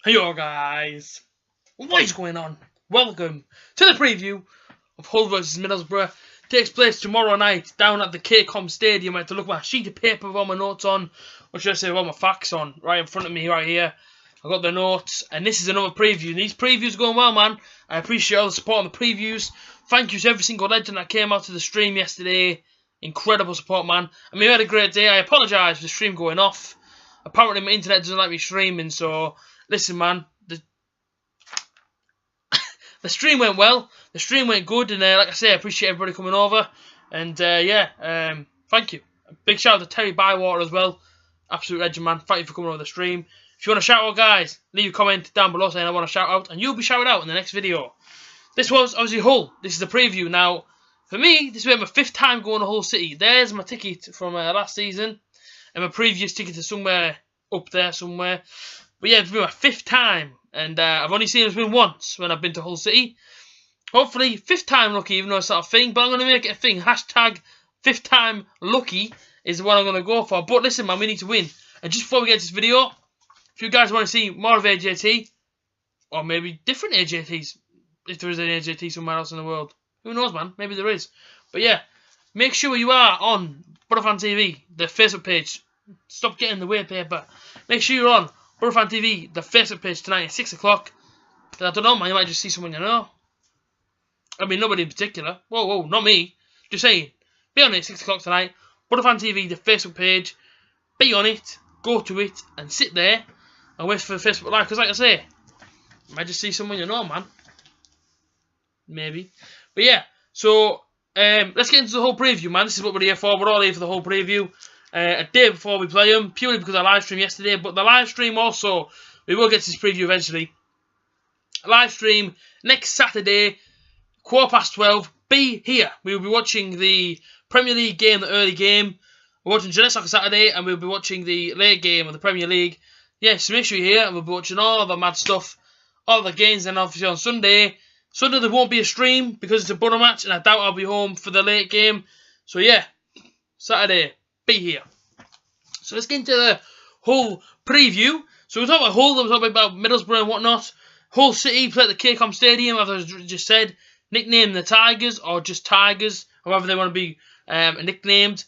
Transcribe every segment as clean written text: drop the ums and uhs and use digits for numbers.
Hey yo guys, what is going on? Welcome to the preview of Hull vs Middlesbrough. Takes place tomorrow night down at the KCOM Stadium. I had to look at my sheet of paper with all my notes on, or should I say with all my facts on, right in front of me right here. I got the notes, and this is another preview. These previews are going well, man. I appreciate all the support on the previews. Thank you to every single legend that came out to the stream yesterday. Incredible support, man. I mean, we had a great day. I apologise for the stream going off. Apparently my internet doesn't like me streaming, so listen, man, the stream went well. The stream went good, and like I say, I appreciate everybody coming over. And thank you. Big shout out to Terry Bywater as well. Absolute legend, man. Thank you for coming over the stream. If you want to shout out, guys, leave a comment down below saying I want to shout out, and you'll be shouted out in the next video. This was obviously Hull. This is the preview. Now, for me, this will be my 5th time going to Hull City. There's my ticket from last season, and my previous ticket to somewhere up there somewhere. But yeah, it's been my 5th time, and I've only seen it win once when I've been to Hull City. Hopefully, 5th time lucky, even though it's not a thing, but I'm going to make it a thing. Hashtag 5th time lucky is what I'm going to go for. But listen, man, we need to win. And just before we get to this video, if you guys want to see more of A.J.T, or maybe different A.J.Ts, if there is an A.J.T somewhere else in the world, who knows, man, maybe there is. But yeah, make sure you are on Boro TV, the Facebook page. Stop getting in the way, paper. Make sure you're on Boro TV, the Facebook page tonight at 6 o'clock. I don't know, man, you might just see someone you know. I mean, nobody in particular. Whoa, not me. Just saying. Be on it at 6 o'clock tonight. Boro TV, the Facebook page. Be on it, go to it, and sit there and wait for the Facebook Live. Because like I say, you might just see someone you know, man. Maybe. But yeah, so let's get into the whole preview, man. This is what we're here for. We're all here for the whole preview. A day before we play them, purely because I live streamed yesterday. But the live stream also, we will get to this preview eventually. Live stream next Saturday, 12:15. Be here. We will be watching the Premier League game, the early game. We're watching Gillette Soccer Saturday, and we'll be watching the late game of the Premier League. Yeah, so make sure you're here, and we'll be watching all the mad stuff, all the games, and obviously on Sunday. Sunday there won't be a stream because it's a Boro match, and I doubt I'll be home for the late game. So yeah, Saturday, be here. So let's get into the Hull preview. So we're talking about Hull, we're talking about Middlesbrough and whatnot. Hull City play at the KCOM Stadium, as I just said. Nicknamed the Tigers, or just Tigers, however they want to be nicknamed.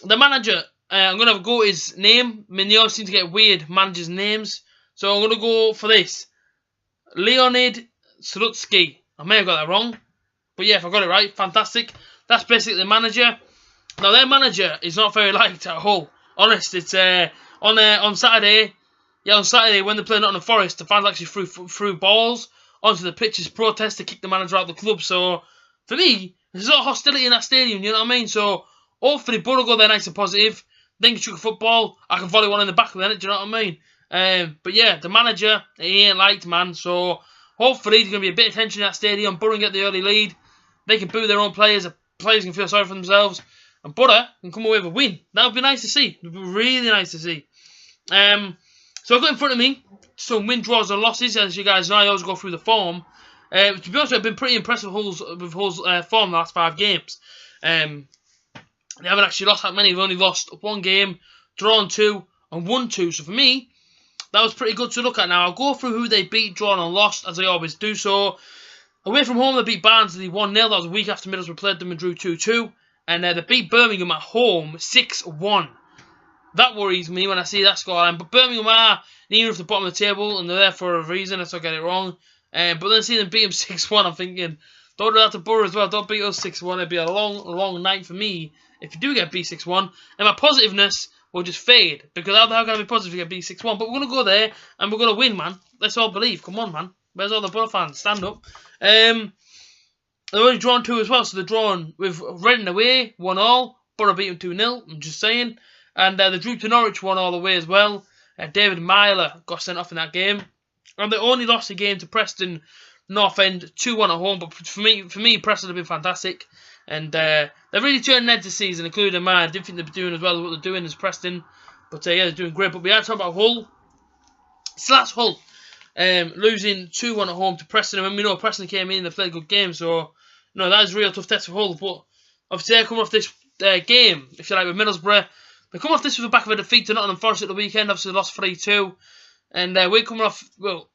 The manager, I'm going to have a go at his name. I mean, they always seem to get weird managers' names. So I'm going to go for this. Leonid Slutsky. I may have got that wrong. But yeah, if I got it right, fantastic. That's basically the manager. Now, their manager is not very liked at Hull. Honest, it's on Saturday. Yeah, on Saturday when they play Nottingham Forest, the fans actually threw balls onto the pitch as protest to kick the manager out of the club. So, for me, there's a lot of hostility in that stadium, you know what I mean? So, hopefully Boro go there nice and positive. Then can chuck a football. I can volley one in the back of the net, do you know what I mean? But yeah, the manager, he ain't liked, man. So, hopefully there's going to be a bit of tension in that stadium. Boro get the early lead. They can boo their own players. The players can feel sorry for themselves. And Boro can come away with a win. That would be nice to see. It would be really nice to see. So I've got in front of me some win, draws and losses. As you guys know, I always go through the form. To be honest, I've been pretty impressed with Hull's form the last 5 games. They haven't actually lost that many. They've only lost 1 game, drawn 2, and won 2. So for me, that was pretty good to look at. Now, I'll go through who they beat, drawn and lost, as I always do. So, away from home, they beat Barnsley 1-0. That was a week after Middlesbrough played them and drew 2-2. And they beat Birmingham at home 6-1. That worries me when I see that scoreline. But Birmingham are near the bottom of the table, and they're there for a reason, if I get it wrong. But then seeing them beat them 6-1, I'm thinking, don't do that to Boro as well. Don't beat us 6-1. It'd be a long night for me if you do get beat 6-1. And my positiveness will just fade. Because how can I be positive if you get beat 6-1? But we're going to go there, and we're going to win, man. Let's all believe. Come on, man. Where's all the Boro fans? Stand up. They're only drawn 2 as well, so they're drawn with Reading away, 1-1. Boro beat them 2-0, I'm just saying. And they drew to Norwich 1-1 away as well. David Myler got sent off in that game. And they only lost the game to Preston North End 2-1 at home. But for me, Preston have been fantastic. And they've really turned heads this season, including mine. I didn't think they'd be doing as well as what they're doing as Preston. But yeah, they're doing great. But we are talking about Hull. Hull. Losing 2-1 at home to Preston. And when we know Preston came in, they played a good game. So, that is a real tough test for Hull. But obviously, they're coming off this game, if you like, with Middlesbrough. They come off this with the back of a defeat to Nottingham Forest at the weekend. Obviously, they lost 3-2. And we're coming off, well,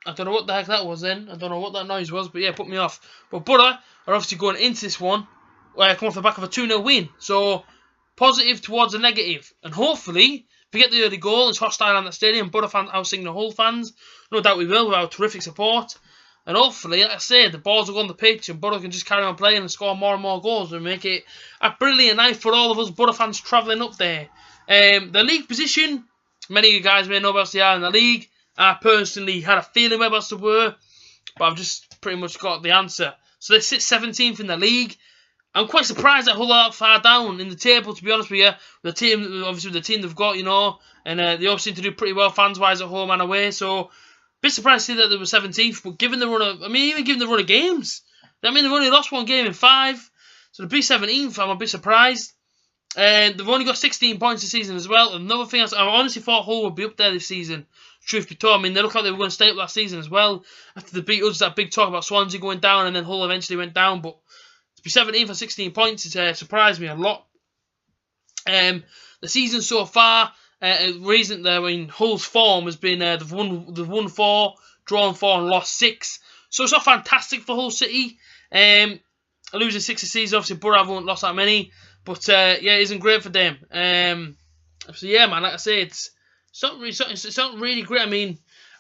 I don't know what the heck that was then. I don't know what that noise was, but yeah, it put me off. But Boro are obviously going into this one, come off the back of a 2-0 win. So, positive towards a negative. And hopefully, if we get the early goal, it's hostile on that stadium, Boro fans out-singing the Hull fans. No doubt we will, with our terrific support. And hopefully, like I said, the balls will go on the pitch and Boro can just carry on playing and score more and more goals and make it a brilliant night for all of us Boro fans travelling up there. The league position, many of you guys may know about they are in the league. I personally had a feeling whereabouts they were, but I've just pretty much got the answer. So they sit 17th in the league. I'm quite surprised that Hull are that far down in the table, to be honest with you. The team, obviously, the team they've got, you know, and they all seem to do pretty well fans-wise at home and away. So, a bit surprised to see that they were 17th, but given the run of, even given the run of games, they've only lost one game in 5, so to be 17th, I'm a bit surprised. And they've only got 16 points this season as well. Another thing, I honestly thought Hull would be up there this season. Truth be told, they look like they were going to stay up last season as well. After they beat us, that big talk about Swansea going down, and then Hull eventually went down. But to be 17th for 16 points, it surprised me a lot. The season so far, Hull's form has been they've won 4, drawn 4, and lost 6. So it's not fantastic for Hull City. Losing 6 this season, obviously Boro haven't lost that many. But yeah, it isn't great for them. So yeah, man, like I say, it's not really great.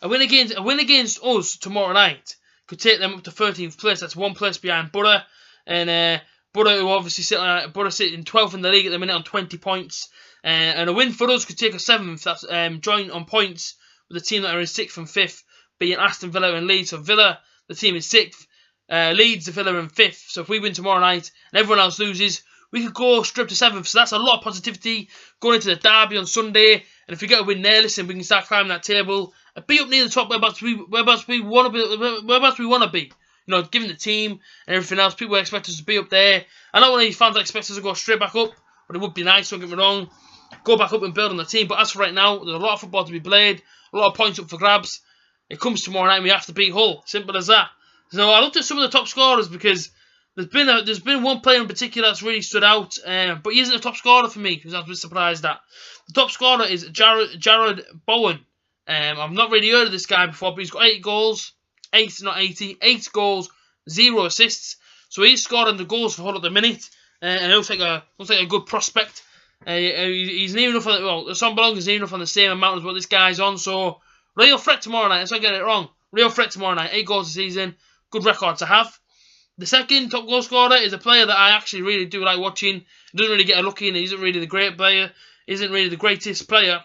A win against us tomorrow night could take them up to 13th place. That's 1 place behind Boro, and Boro who obviously sitting 12th in the league at the minute on 20 points. And a win for us could take us 7th. That's joint on points with the team that are in 6th and 5th, being Aston Villa and Leeds. So Villa, the team in 6th, Leeds, the Villa in 5th. So if we win tomorrow night and everyone else loses, we could go straight to 7th, so that's a lot of positivity going into the derby on Sunday. And if we get a win there, listen, we can start climbing that table and be up near the top whereabouts we want to be. You know, given the team and everything else, people expect us to be up there. I know one of these fans expect us to go straight back up, but it would be nice, don't get me wrong. Go back up and build on the team. But as for right now, there's a lot of football to be played, a lot of points up for grabs. It comes tomorrow night and we have to beat Hull. Simple as that. So I looked at some of the top scorers because there's been one player in particular that's really stood out, but he isn't a top scorer for me, because I was a bit surprised at. The top scorer is Jared Bowen. I've not really heard of this guy before, but he's got 8 goals, 8 goals, 0 assists. So he's scoring the goals for Hull at the minute, and it looks like a good prospect. He's near enough. Son Belong is near enough on the same amount as what this guy's on. So real threat tomorrow night. Let's not get it wrong. Real threat tomorrow night. 8 goals a season. Good record to have. The second top goal scorer is a player that I actually really do like watching. He doesn't really get a look in. He isn't really the great player. Isn't really the greatest player.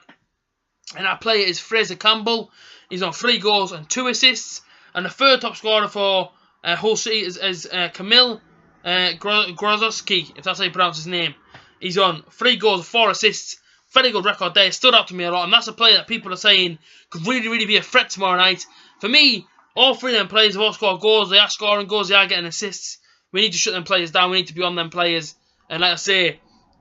And that player is Fraser Campbell. He's on 3 goals and 2 assists. And the third top scorer for Hull City is Kamil Grozowski, if that's how you pronounce his name. He's on 3 goals and 4 assists. Very good record there. Stood out to me a lot. And that's a player that people are saying could really be a threat tomorrow night. For me, all 3 of them players have all scored goals. They are scoring goals. They are getting assists. We need to shut them players down. We need to be on them players. And like I say,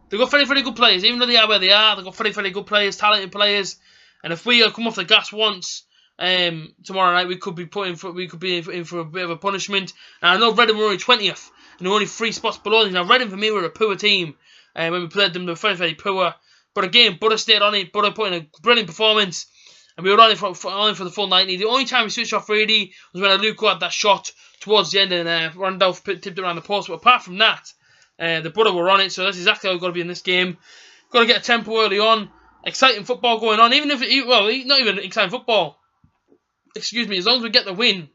they've got very good players. Even though they are where they are, they've got very good players, talented players. And if we come off the gas once tomorrow night, we could be in for a bit of a punishment. And I know Reading were only 20th, and they're only 3 spots below them. Now Reading for me were a poor team. When we played them, they were very poor. But again, Boro stayed on it. Boro put in a brilliant performance. And we were on it for the full 90. The only time we switched off really was when Aluko had that shot towards the end and Randolph tipped it around the post. But apart from that, the Boro were on it. So that's exactly how we've got to be in this game. Got to get a tempo early on. Exciting football going on. Even if not even exciting football. Excuse me. As long as we get the win,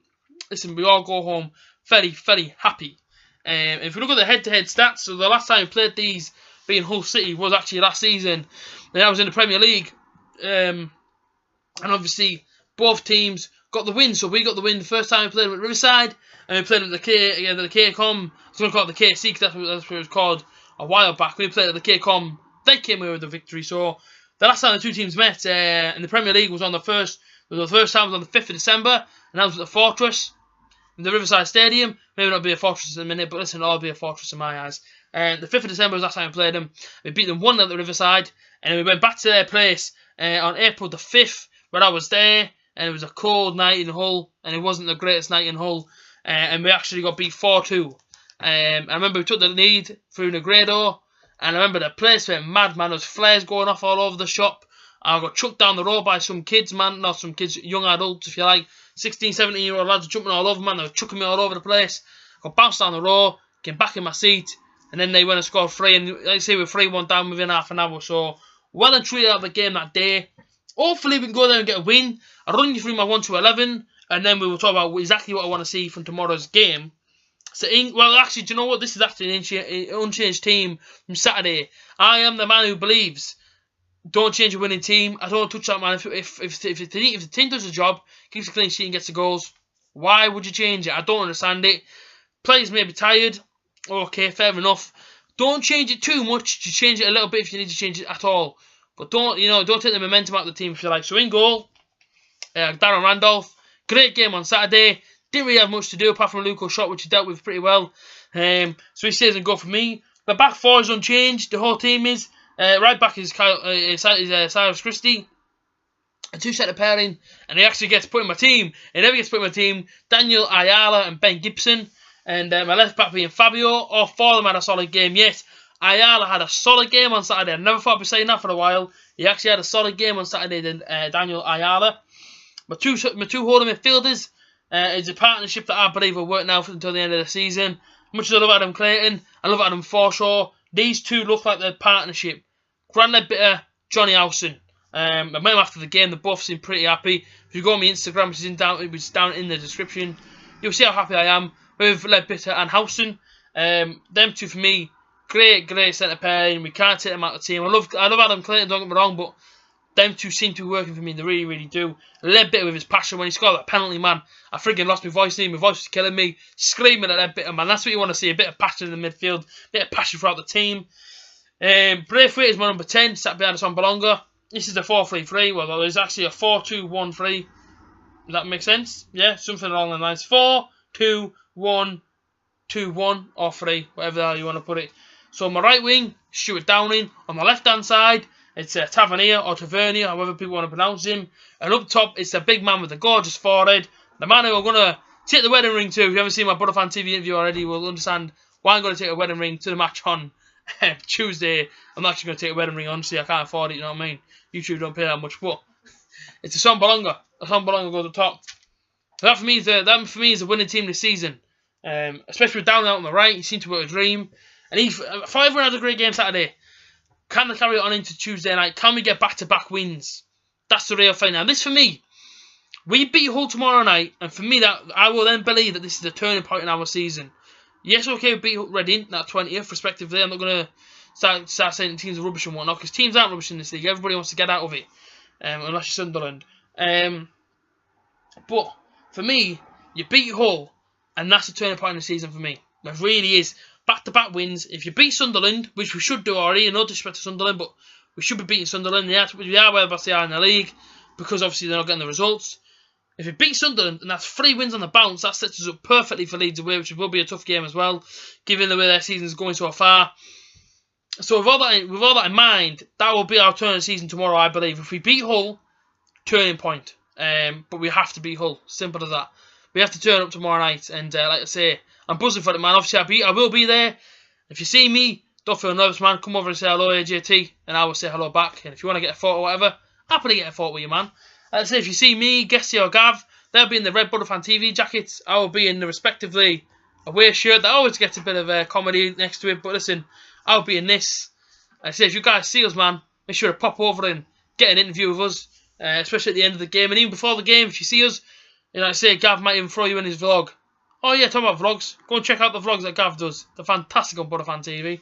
listen, we all go home very happy. If we look at the head-to-head stats, so the last time we played these, being Hull City, was actually last season. And that was in the Premier League. And obviously, both teams got the win. So we got the win the first time we played with Riverside, and we played at the KCOM. I was going to call it the KC because that's what it was called a while back. We played at the KCOM. They came away with the victory. So the last time the 2 teams met in the Premier League was on the first. The first time was on the 5th of December, and that was at the Fortress in the Riverside Stadium. Maybe not be a Fortress in a minute, but listen, it'll be a Fortress in my eyes. The 5th of December was the last time we played them. We beat them 1-0 at the Riverside, and then we went back to their place on April the 5th. Where I was there, and it was a cold night in Hull, and it wasn't the greatest night in Hull, and we actually got beat 4-2. I remember we took the lead through Negredo, and I remember the place went mad, man. There was flares going off all over the shop. I got chucked down the road by some kids, man. Not some kids, young adults, if you like. 16, 17-year-old lads jumping all over, man. They were chucking me all over the place. I got bounced down the road, came back in my seat, and then they went and scored 3. And like I say, we're 3-1 down within half an hour. So, well and truly out of the game that day. Hopefully, we can go there and get a win. I'll run you through my 1 to 11, and then we will talk about exactly what I want to see from tomorrow's game. So, well, actually, do you know what? This is actually an unchanged team from Saturday. I am the man who believes, don't change a winning team. I don't touch that, man. If the team does the job, keeps a clean sheet and gets the goals, why would you change it? I don't understand it. Players may be tired. Okay, fair enough. Don't change it too much. Just change it a little bit if you need to change it at all. But don't take the momentum out of the team if you like. So in goal, Darren Randolph. Great game on Saturday. Didn't really have much to do apart from a Luco shot, which he dealt with pretty well. So he stays in goal for me. The back four is unchanged. The whole team is. Right back is Cyrus Christie. A two-setter pairing. And he actually gets put in my team. He never gets put in my team. Daniel Ayala and Ben Gibson. And my left back being Fabio. All 4 of them had a solid game. Yes, Ayala had a solid game on Saturday. I never thought I'd be saying that for a while. He actually had a solid game on Saturday than Daniel Ayala. My two holding midfielders is a partnership that I believe will work now until the end of the season. Much as I love Adam Clayton, I love Adam Forshaw. These two look like their partnership. Grant Ledbetter, Johnny Howson. I met them after the game. They both seem pretty happy. If you go on my Instagram, which is down in the description, you'll see how happy I am with Ledbetter and Howson. Them two for me, great centre pairing. We can't take them out of the team. I love Adam Clayton, don't get me wrong, but them two seem to be working for me. They really do. Ledbetter with his passion when he scored that penalty, man. I friggin' lost my voice. My voice was killing me, screaming at Ledbetter, man. That's what you want to see. A bit of passion in the midfield, a bit of passion throughout the team. Braithwaite is my number 10, sat behind us on Bolonga. This is a 4-3-3. Well, there's actually a 4-2-1-3. Does that make sense? Yeah, something along the lines. 4-2-1-2-1 or 3, whatever the hell you want to put it. So my right wing, Stuart Downing. On the left hand side, it's Tavernier or Tavernier, however people want to pronounce him. And up top, it's the big man with the gorgeous forehead. The man who I'm going to take the wedding ring to. If you haven't seen my Butterfan TV interview already, you will understand why I'm going to take a wedding ring to the match on Tuesday. I'm not actually going to take a wedding ring, honestly. I can't afford it, you know what I mean? YouTube don't pay that much, but it's a Son Bolonga. A Son Bolonga goes up top. So that for me is the winning team this season. Especially with Downing out on the right, he seemed to work a dream. And if everyone had a great game Saturday, can they carry it on into Tuesday night? Can we get back-to-back wins? That's the real thing. Now, this for me, we beat Hull tomorrow night, and for me, that I will then believe that this is a turning point in our season. Yes, okay, we beat Reading, that 20th, respectively. I'm not going to start saying teams are rubbish and whatnot, because teams aren't rubbish in this league. Everybody wants to get out of it, unless you're Sunderland. But for me, you beat Hull, and that's a turning point in the season for me. It really is. Back-to-back wins. If you beat Sunderland, which we should do already, no disrespect to Sunderland, but we should be beating Sunderland. We are where they are in the league, because obviously they're not getting the results. If you beat Sunderland, and that's 3 wins on the bounce, that sets us up perfectly for Leeds away, which will be a tough game as well, given the way their season is going so far. So with all that in mind, that will be our turn of the season tomorrow, I believe. If we beat Hull, turning point. But we have to beat Hull. Simple as that. We have to turn up tomorrow night, and like I say, I'm buzzing for it, man. Obviously, I will be there. If you see me, don't feel nervous, man. Come over and say hello, A.J.T, and I will say hello back. And if you want to get a photo or whatever, happily get a photo with you, man. Like I say, if you see me, Gessie or Gav, they'll be in the red Butterfan TV jackets. I will be in the respectively away shirt that always gets a bit of comedy next to it. But listen, I'll be in this. Like I say, if you guys see us, man, make sure to pop over and get an interview with us, especially at the end of the game. And even before the game, if you see us, you know, like I say, Gav might even throw you in his vlog. Oh yeah, talking about vlogs. Go and check out the vlogs that Gav does. They're fantastic on Butterfan TV.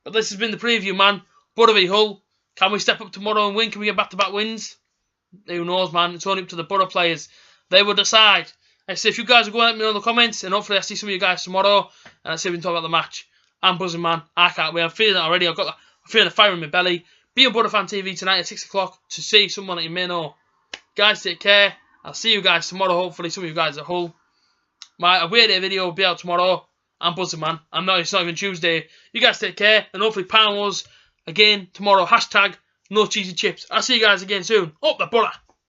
But this has been the preview, man. Butterby v Hull. Can we step up tomorrow and win? Can we get back-to-back wins? Who knows, man. It's only up to the Borough players. They will decide. Like I say, if you guys will go and let me know in the comments, and hopefully I see some of you guys tomorrow, and I see we can talk about the match. I'm buzzing, man. I can't wait. I'm feeling it already. I'm feeling the fire in my belly. Be on Butterfan TV tonight at 6 o'clock to see someone that you may know. Guys, take care. I'll see you guys tomorrow. Hopefully, some of you guys at Hull. My away day video will be out tomorrow. I'm buzzing, man. It's not even Tuesday. You guys take care, and hopefully Pound Wars again tomorrow. Hashtag no cheesy chips. I'll see you guys again soon. Up the Borough.